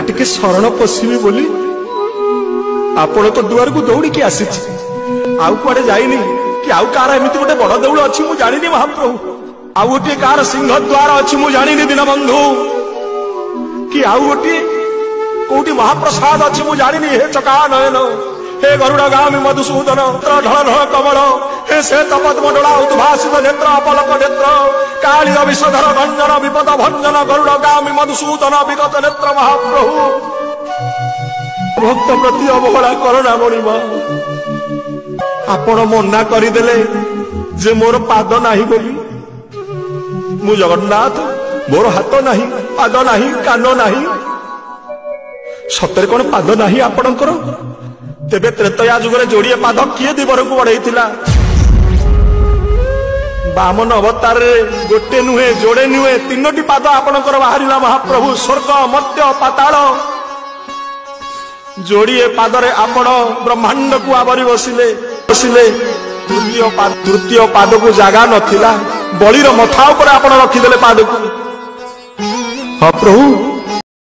टिके शरण पशिबी बोली आपण तो दुआर को दौड़ी की आसी आउ कुआडे जाइनी कि आउ कार एमती गोटे बड़ देउल अच्छी मु जानिनी महाप्रभु आउ गोटे कार सिंह द्वार अच्छी मु जानिनी दीनबंधु कि आउ गोटे कोटी महाप्रसाद अच्छी मु जानिनी हे चका नयन हे गरुड़गामी मधुसूदन ढल ढल कमल हे श्वेत पद्मडोला उद्भासित नेत्र अपलक नेत्र काली विषधर भंजन विपद भंजन गरुड़गामी मधुसूदन विगत नेत्र महाप्रभु भक्त प्रति अवहेला करुणा मणिमा आपण मना करदेले जे मोर पाद नाही बोली मु जगन्नाथ मोर हाथ नाही पाद नाही कान नाही सତରେ कौन पाद नाही आपणकर तेबे त्रेतया जुगरे जोड़िए पाद किए दिवर को बढ़ाई बामन अवतार गोटे नुहे जोड़े नुहे तीनोटी पाद आपणकर बाहरिला महाप्रभु स्वर्ग मर्त्य पाताल जोड़िए पादरे आपण ब्रह्मांड को आवरी बसिले तृतीय पाद को जागा नथिला बलिर मथा ऊपर आपण रखिदेले पाद को हाँ प्रभु